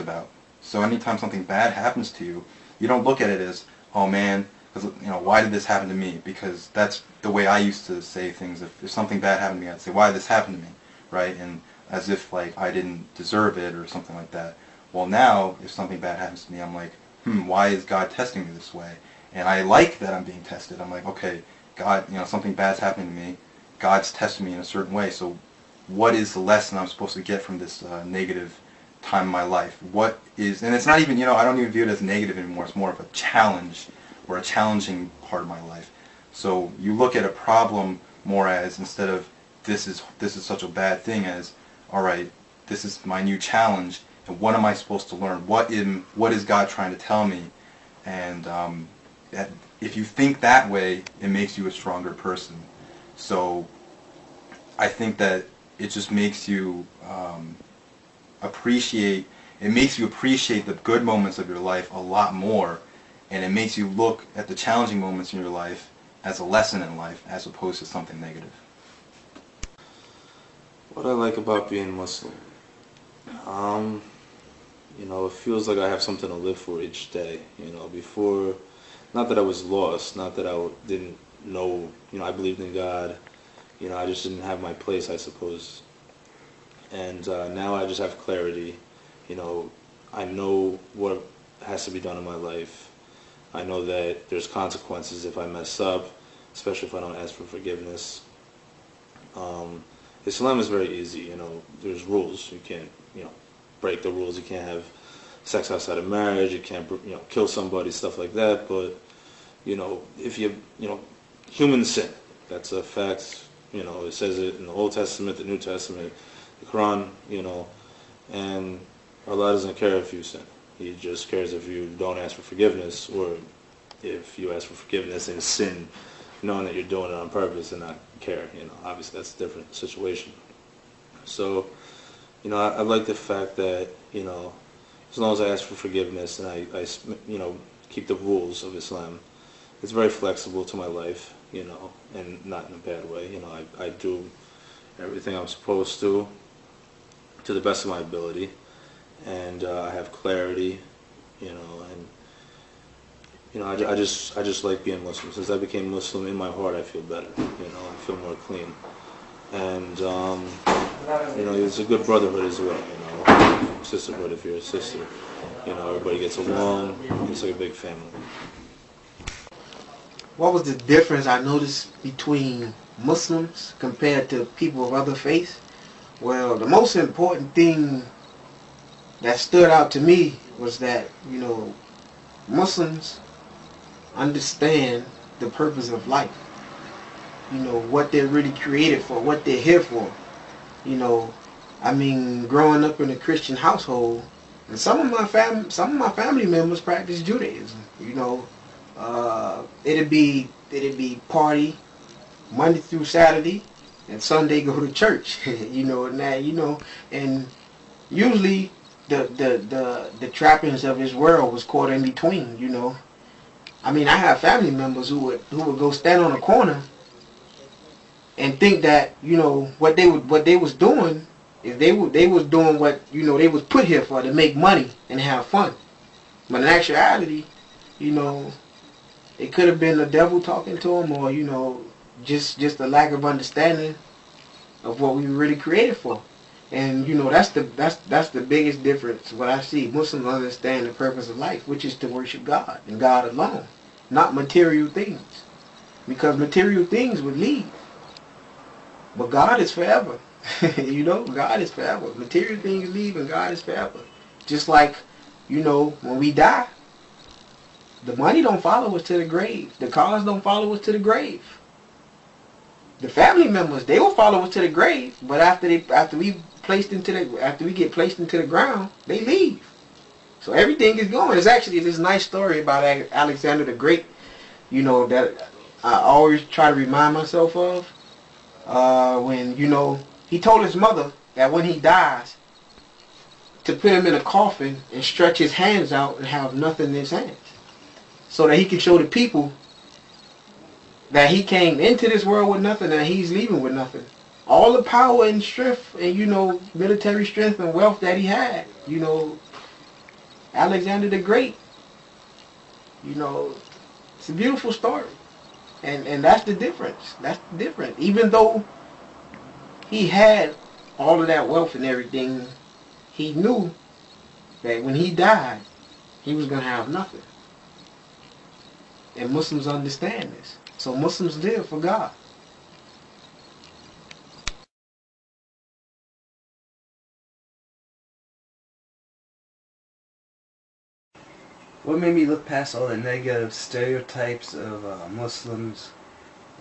about. So anytime something bad happens to you, you don't look at it as, oh man, why did this happen to me? Because that's the way I used to say things. If something bad happened to me, I'd say, why did this happen to me, right? And as if like I didn't deserve it or something like that. Well, now if something bad happens to me, I'm like, why is God testing me this way? And I like that I'm being tested. I'm like, okay, God, something bad's happening to me. God's testing me in a certain way. So what is the lesson I'm supposed to get from this negative time in my life? What is, and it's not even, I don't even view it as negative anymore. It's more of a challenge or a challenging part of my life. So you look at a problem more as, instead of this is such a bad thing, as, all right, this is my new challenge, and what am I supposed to learn? What is God trying to tell me? And if you think that way, it makes you a stronger person. So I think that it just makes you appreciate the good moments of your life a lot more, and it makes you look at the challenging moments in your life as a lesson in life as opposed to something negative. What I like about being Muslim, it feels like I have something to live for each day. Before, not that I was lost, not that I didn't know, I believed in God. I just didn't have my place, I suppose. And now I just have clarity. I know what has to be done in my life. I know that there's consequences if I mess up, especially if I don't ask for forgiveness. Islam is very easy. There's rules. You can't, break the rules. You can't have sex outside of marriage. You can't, kill somebody, stuff like that. But, if human sin, that's a fact. It says it in the Old Testament, the New Testament, the Quran, and Allah doesn't care if you sin. He just cares if you don't ask for forgiveness, or if you ask for forgiveness and sin, knowing that you're doing it on purpose and not care. Obviously that's a different situation. So, I like the fact that, as long as I ask for forgiveness and I keep the rules of Islam, it's very flexible to my life, and not in a bad way. I do everything I'm supposed to the best of my ability, and I have clarity, and I just like being Muslim. Since I became Muslim, in my heart I feel better. I feel more clean, and it's a good brotherhood as well. Sisterhood if you're a sister. Everybody gets along. It's like a big family. What was the difference I noticed between Muslims compared to people of other faiths? Well, the most important thing that stood out to me was that, Muslims understand the purpose of life. What they're really created for, what they're here for. Growing up in a Christian household, and some of my family members practice Judaism. It'd be party Monday through Saturday, and Sunday go to church. And usually the trappings of this world was caught in between. I have family members who would go stand on a corner and think that what they was doing is they was doing what they was put here for, to make money and have fun. But in actuality, it could have been the devil talking to them, or just a lack of understanding of what we were really created for. And that's the biggest difference. What I see, Muslims understand the purpose of life, which is to worship God and God alone, not material things, because material things would leave, but God is forever. God is forever. Material things leave, and God is forever. Just like when we die, the money don't follow us to the grave. The cars don't follow us to the grave. The family members, they will follow us to the grave, but after we get placed into the ground, they leave. So everything is going. It's actually this nice story about Alexander the Great, that I always try to remind myself of. When he told his mother that when he dies, to put him in a coffin and stretch his hands out and have nothing in his hands, so that he can show the people that he came into this world with nothing and he's leaving with nothing. All the power and strength and military strength and wealth that he had, Alexander the Great. You know, it's a beautiful story. And that's the difference. That's the difference. Even though he had all of that wealth and everything, he knew that when he died, he was going to have nothing. And Muslims understand this. So Muslims live for God. What made me look past all the negative stereotypes of Muslims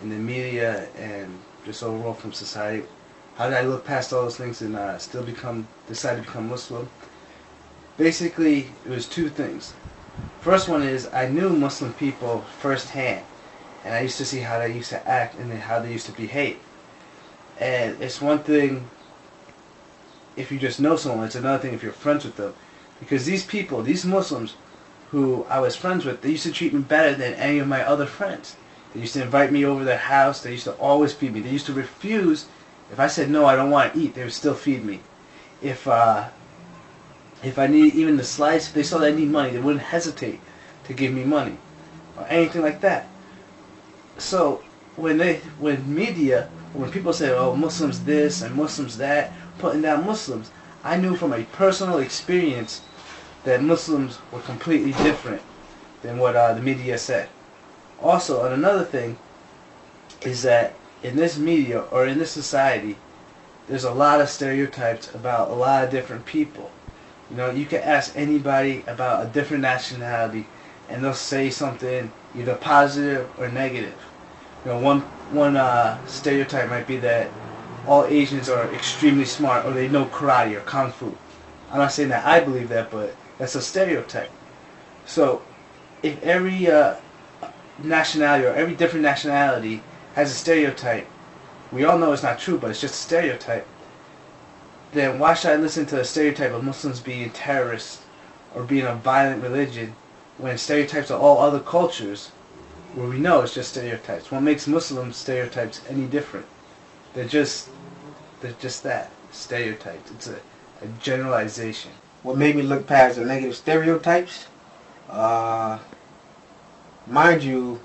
in the media and just overall from society? How did I look past all those things and still decide to become Muslim? Basically, it was two things. First one is I knew Muslim people firsthand, and I used to see how they used to act and how they used to behave. And it's one thing if you just know someone, it's another thing if you're friends with them. Because these people, these Muslims who I was friends with, they used to treat me better than any of my other friends. They used to invite me over their house. They used to always feed me. They used to refuse. If I said, no, I don't want to eat, they would still feed me. If I needed even the slightest, if they saw that I need money, they wouldn't hesitate to give me money or anything like that. So when people say, oh, Muslims this and Muslims that, putting down Muslims, I knew from a personal experience that Muslims were completely different than what the media said. Also, and another thing is that in this media or in this society, there's a lot of stereotypes about a lot of different people. You know, you can ask anybody about a different nationality and they'll say something either positive or negative. You know, one stereotype might be that all Asians are extremely smart or they know karate or kung fu. I'm not saying that I believe that, but that's a stereotype. So if every nationality or every different nationality has a stereotype, we all know it's not true, but it's just a stereotype, then why should I listen to a stereotype of Muslims being terrorists or being a violent religion when stereotypes of all other cultures, where we know it's just stereotypes? What makes Muslim stereotypes any different? They're just that, stereotypes. It's a generalization. What made me look past the negative stereotypes? Mind you,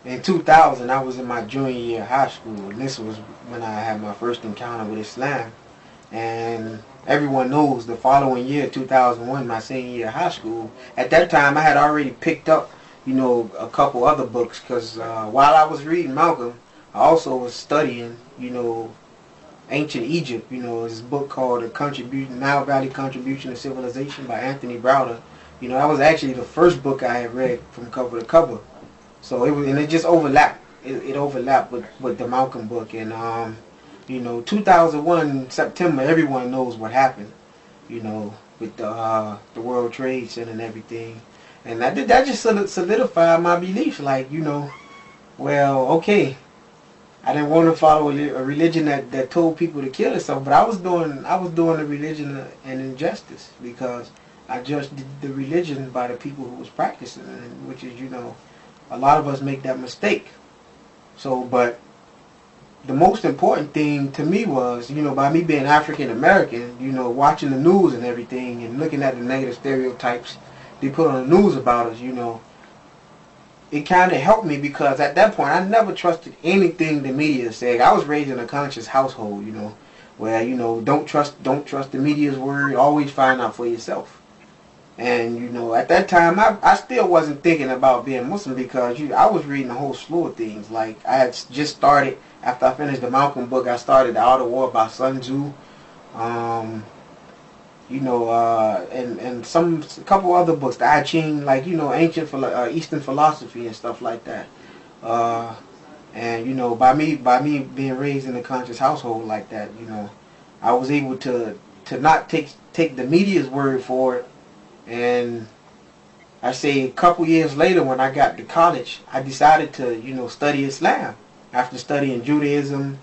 in 2000, I was in my junior year of high school, and this was when I had my first encounter with Islam. And everyone knows the following year, 2001, my senior year of high school, at that time I had already picked up, you know, a couple other books, because while I was reading Malcolm, I also was studying, you know, ancient Egypt. You know, this book called The Nile Valley Contribution to Civilization by Anthony Browder. You know, that was actually the first book I had read from cover to cover. So it just overlapped. It overlapped with the Malcolm book. And you know, 2001 September, everyone knows what happened. You know, with the World Trade Center and everything. And that just solidified my beliefs. Like, you know, well, okay, I didn't want to follow a religion that told people to kill themselves, but I was doing a religion an injustice, because I judged the religion by the people who was practicing it, which is, you know, a lot of us make that mistake. So, but the most important thing to me was, you know, by me being African American, you know, watching the news and everything and looking at the negative stereotypes they put on the news about us, you know, it kind of helped me, because at that point I never trusted anything the media said. I was raised in a conscious household, you know, where, you know, don't trust the media's word, always find out for yourself. And, you know, at that time I still wasn't thinking about being Muslim, because I was reading a whole slew of things. Like, I had just started, after I finished the Malcolm book, I started The Art of War by Sun Tzu. You know, and a couple other books, the I Ching, like, you know, ancient Eastern philosophy and stuff like that. And, you know, by me being raised in a conscious household like that, you know, I was able to not take the media's word for it. And I say a couple years later, when I got to college, I decided to, you know, study Islam. After studying Judaism,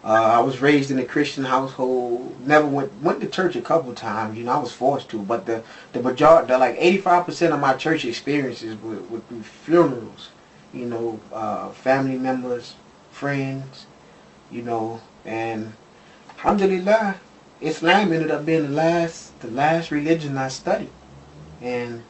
I was raised in a Christian household. Never went to church a couple times. You know, I was forced to. But the majority, like 85% of my church experiences would be funerals. You know, family members, friends. You know, and alhamdulillah, Islam ended up being the last religion I studied. and